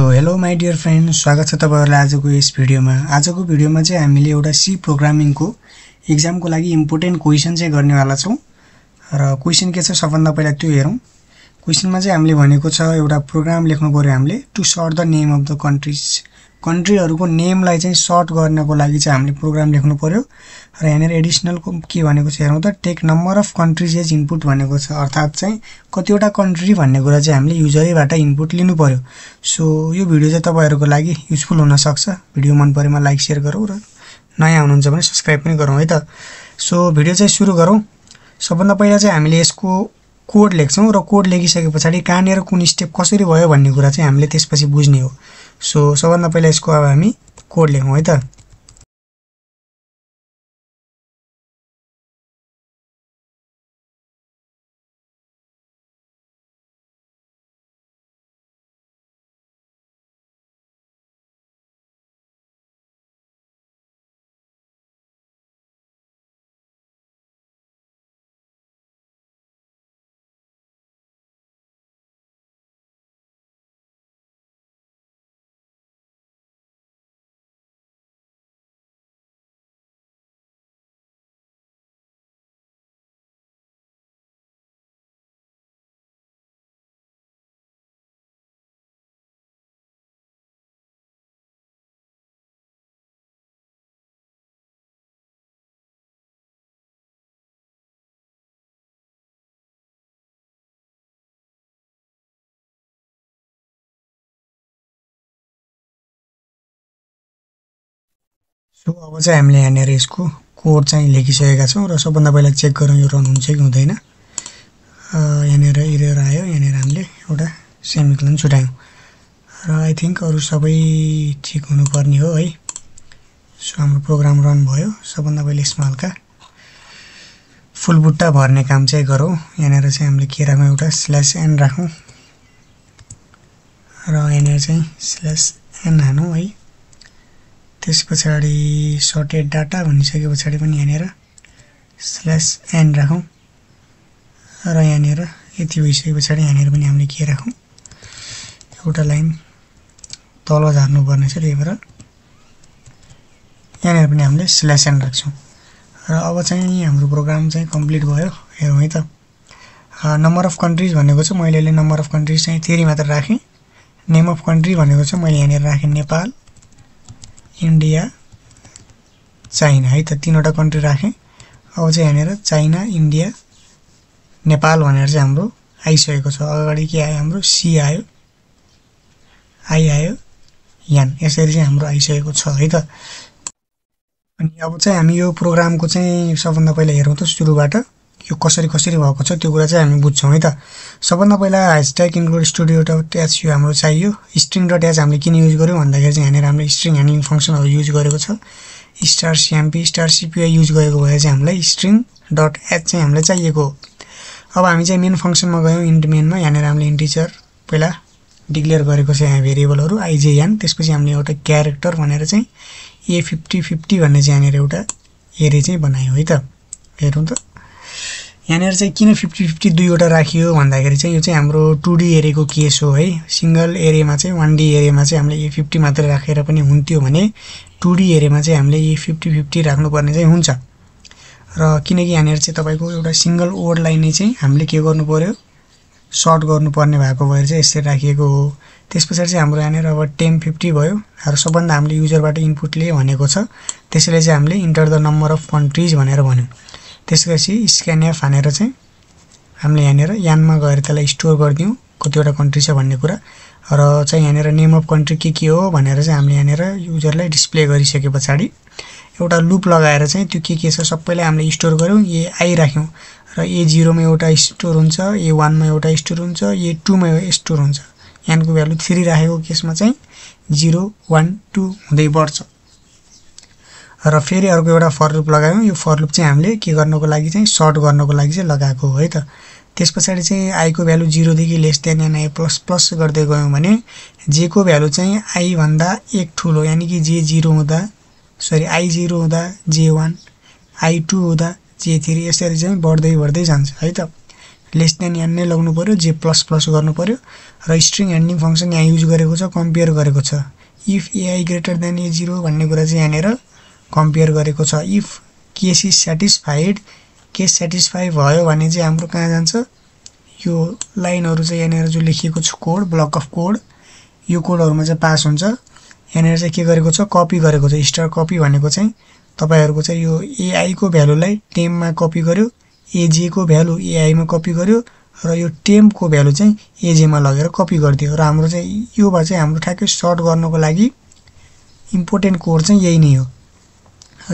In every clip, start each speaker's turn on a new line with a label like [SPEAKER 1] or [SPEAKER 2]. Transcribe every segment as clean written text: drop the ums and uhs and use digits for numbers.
[SPEAKER 1] So hello my dear friend, स्वागत छ तपाईहरुलाई आजको यस भिडियोमा। आजको भिडियोमा चाहिँ हामीले एउटा सी प्रोग्रामिङको एक्जामको लागि इम्पोर्टेन्ट क्वेशन चाहिँ गर्नेवाला छौं र क्वेशन के छ सबभन्दा पहिला त्यो हेरौं। क्वेशनमा चाहिँ हामीले भनेको छ एउटा प्रोग्राम लेख्नु पर्यो हामीले to sort the name of the countries. कन्ट्रीहरुको नेमलाई चाहिँ सर्ट गर्नको लागि चाहिँ हामीले प्रोग्राम लेख्नु पर्यो र यहाँनेर एडिशनल के भनेको छ हेरौं त, take number of countries as input भनेको छ, अर्थात चाहिँ कतिवटा कन्ट्री भन्ने कुरा चाहिँ हामीले युजरैबाट इनपुट लिनु पर्यो। सो यो भिडियो चाहिँ तपाईहरुको लागि युजफुल हुन सक्छ। भिडियो मन परेमा लाइक शेयर गरौँ र नयाँ हुनुहुन्छ भने सब्स्क्राइब पनि गरौँ है त। सो भिडियो चाहिँ सुरु गरौँ। सबभन्दा पहिला चाहिँ हामीले यसको कोड लेख्छौं र कोड लेखिसकेपछि कहाँनेर कुन स्टेप कसरी भयो भन्ने कुरा चाहिँ हामीले त्यसपछि बुझ्ने हो। सो सबभन्दा पहिला यसको अब हामी कोड लेखौं है त। सो अब चाहिँ हामीले यहाँनेर यसको कोड चाहिँ लेखिसकेका छौं र सबभन्दा पहिला चेक गरौँ यो रन हुन्छ कि हुँदैन। यहाँनेर एरर आयो, यहाँनेर हामीले एउटा सेमिकोलन छुटायौं र आई थिंक अरु सबै ठीक हुनुपर्ने हो है। सो हाम्रो प्रोग्राम रन भयो। सबभन्दा पहिले यसमा हल्का फुल बुट्टा भर्ने काम चाहिँ गरौँ। यहाँनेर चाहिँ हामीले के राखौँ, एउटा /n राखौँ र यहाँनेर चाहिँ /n हानौँ है। त्यसपछि सर्टेड डाटा भनिसकेपछि पनि यहाँनेर /n राखौं र यहाँनेर यति भइसकेपछि यहाँनेर पनि हामीले के राखौं, एउटा लाइन तल झार्नु पर्ने छ, त्यही भएर यहाँनेर पनि हामीले /n राख्छौं र अब चाहिँ हाम्रो प्रोग्राम चाहिँ कम्प्लिट भयो। हेरौँ है त। नम्बर अफ कन्ट्रीज भनेको छ, मैले अहिले नम्बर अफ कन्ट्रीज चाहिँ थ्री मात्र राखेँ। नेम अफ कन्ट्री भनेको छ मैले यहाँनेर राखेँ नेपाल, इन्डिया, चाइना है त, तीनवटा कन्ट्री राखेँ। अब चाहिँ यहाँनेर चाइना, इन्डिया, नेपाल भनेर चाहिँ हाम्रो आइसकेको छ। अगाडि के आयो, हाम्रो सी आयो, आई आयो, यान, यसरी चाहिँ हाम्रो आइसकेको छ है त। अनि अब चाहिँ हामी यो प्रोग्रामको चाहिँ सबभन्दा पहिला हेरौँ त सुरुबाट यो कसरी भएको छ त्यो कुरा चाहिँ हामी बुझ्छौं है त। सबभन्दा पहिला #include studio.h यो हाम्रो चाहियो। string.h हामीले किन युज गर्यौं भन्दाखेरि चाहिँ यहाँनेर हामीले स्ट्रिङ ह्यान्डलिङ फंक्सनहरु युज गरेको छ। *cmp *cpy युज गरेको भए चाहिँ हामीलाई string.h चाहिँ हामीलाई चाहिएको हो। अब हामी चाहिँ मेन फंक्सनमा गयौं, इन्ट मेनमा। यहाँनेर हामीले इन्टिजर पहिला डिक्लेयर गरेको छ यहाँ भेरिएबलहरु ijn, त्यसपछि हामीले एउटा क्यारेक्टर भनेर चाहिँ a5050 भन्ने चाहिँ यहाँनेर एउटा एरे चाहिँ बनायौं है त। हेरौँ त यहाँनेर चाहिँ किन 5050 दुईवटा राखियो भन्दाखेरि चाहिँ यो चाहिँ हाम्रो 2D एरेको केस हो है। सिंगल एरेमा चाहिँ 1D एरेमा चाहिँ हामीले a50 मात्र राखेर पनि हुन्थ्यो भने 2D एरेमा चाहिँ हामीले a5050 राख्नुपर्ने चाहिँ हुन्छ। र किनकि यहाँनेर चाहिँ तपाईको एउटा सिंगल वर्डलाई नै चाहिँ हामीले के गर्नु पर्यो, सर्ट गर्नुपर्ने भएको भएर चाहिँ यसरी राखिएको हो। त्यसपछि चाहिँ हाम्रो यहाँनेर अब 1050 भयो र सबभन्दा हामीले युजरबाट इनपुट लिए भनेको छ, त्यसैले चाहिँ हामीले enter the number of countries भनेर भन्यौं। त्यसपछि scanf हानेर चाहिँ हामीले यहाँनेर यानमा गएर त्यसलाई स्टोर गर्दियौं कतिवटा कन्ट्री छ भन्ने कुरा र चाहिँ यहाँनेर नेम अफ कन्ट्री के हो भनेर चाहिँ हामीले यहाँनेर युजरलाई डिस्प्ले गरिसकेपछि एउटा लूप लगाएर चाहिँ त्यो के छ सबैलाई हामीले स्टोर गर्यौं। ai राख्यौं र a0 मा एउटा स्टोर हुन्छ, a1 मा एउटा स्टोर हुन्छ, a2 मा स्टोर हुन्छ। यानको भ्यालु 3 राखेको केसमा चाहिँ 0 1 2 हुँदै बढ्छ र फेरि अर्को एउटा फर लुप लगायौं। यो फर लुप चाहिँ हामीले के गर्नको लागि चाहिँ सर्ट गर्नको लागि चाहिँ लगाएको हो है त। त्यसपछि चाहिँ i को भ्यालु 0 देखि n i प्लस गर्दै गयौं भने j को भ्यालु चाहिँ i भन्दा 1 ठूलो, यानी कि j0 हुँदा i0 हुँदा j1, i2 हुँदा j3 यसरी चाहिँ बढ्दै जान्छ है त। लेस देन n नै लगाउनु पर्यो, जे प्लस प्लस गर्नु पर्यो र स्ट्रिङ एन्डिङ फंक्सन यहाँ युज गरेको छ, कम्पेयर गरेको छ। If ai greater than a0 भन्ने कुरा चाहिँ यहाँनेर कम्पेयर गरेको छ। If case is स्याटिस्फाइड, case satisfy भयो भने चाहिँ हाम्रो कहाँ जान्छ, यो लाइनहरु चाहिँ यहाँनेर जो लेखिएको छ कोड, ब्लक अफ कोड, यो कोडहरुमा चाहिँ पास हुन्छ। यहाँनेर चाहिँ के गरेको छ, कपी गरेको छ। स्टार कपी भनेको चाहिँ तपाईहरुको चाहिँ यो ai को भ्यालुलाई टेम मा कपी गर्यो, aj को भ्यालु ai मा कपी गर्यो र यो टेम को भ्यालु चाहिँ aj मा लगेर कपी गर्दियो र हाम्रो चाहिँ यो भए चाहिँ हाम्रो ठ्याक्कै सर्ट गर्नको लागि इम्पोर्टेन्ट कोड चाहिँ यही नै हो।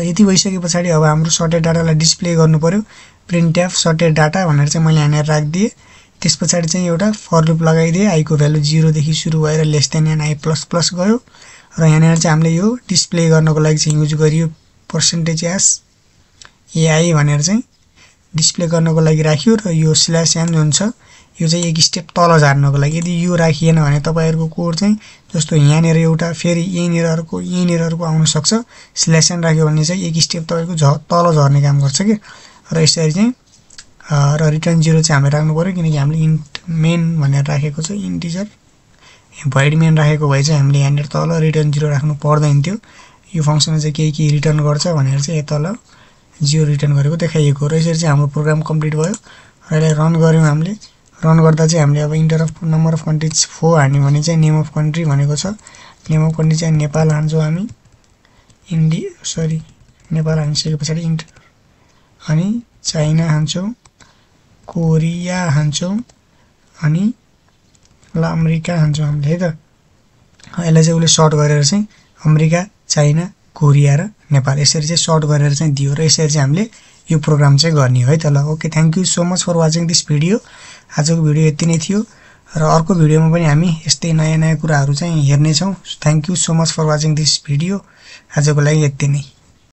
[SPEAKER 1] यति भइसकेपछि अब हाम्रो सर्टेड डाटालाई डिस्प्ले गर्नु पर्यो। प्रिन्टएफ सर्टेड डाटा भनेर चाहिँ मैले यहाँनेर राखिदिए। त्यसपछि चाहिँ एउटा फर लुप लगाइदिए। आई को भ्यालु 0 देखि सुरु भएर less than n i plus plus गयो र यहाँनेर चाहिँ हामीले यो डिस्प्ले गर्नको लागि चाहिँ युज गरियो पर्सेन्टेज एस ai भनेर चाहिँ डिस्प्ले गर्नको लागि राखियो र यो स्ल्याश n जुन छ यो चाहिँ एक स्टेप तल झार्नको लागि। यदि यो राखिएन भने तपाईहरुको कोड चाहिँ जस्तो यहाँनेर एउटा फेरि यहीँनेर अर्को आउन सक्छ, स्ल्याश n राख्यो भने चाहिँ एक स्टेप तपाईको तल झर्ने काम गर्छ के। र यसरी चाहिँ र रिटर्न 0 चाहिँ हामीले राख्नु पर्यो किनकि हामीले इन्ट मेन भनेर राखेको छ, इन्टिजर भोइड मेन राखेको भए चाहिँ हामीले यहाँनेर तल रिटर्न 0 राख्नु पर्दैन थियो। यो फंक्सनले चाहिँ के रिटर्न गर्छ भनेर चाहिँ तल 0 रिटर्न गरेको देखाइएको र यसरी चाहिँ हाम्रो प्रोग्राम कम्प्लिट भयो। र यसलाई रन गर्यौं हामीले। रन गर्दा चाहिँ हामीले अब enter of number of countries 4 हान्यौं भने चाहिँ नेम अफ कन्ट्री भनेको छ। नेम अफ कन्ट्री चाहिँ नेपाल हान्छौं हामी, नेपाल हानिसकेपछि इन्टर अनि चाइना हान्छौं, कोरिया हान्छौं अनि अमेरिका हान्छौं हामीले है त। यसलाई चाहिँ उले सर्ट गरेर चाहिँ अमेरिका, चाइना, कोरिया र नेपाल यसरी चाहिँ सर्ट गरेर चाहिँ दियो र यसरी चाहिँ हामीले यो प्रोग्राम चाहिँ गर्ने हो है त। ल okay, thank you so much for watching this video. आजको भिडियो यति नै थियो र अर्को भिडियोमा पनि हामी यस्तै नयाँ कुराहरु चाहिँ हेर्ने छौं। Thank you so much for watching this video. आजको लागि यति नै।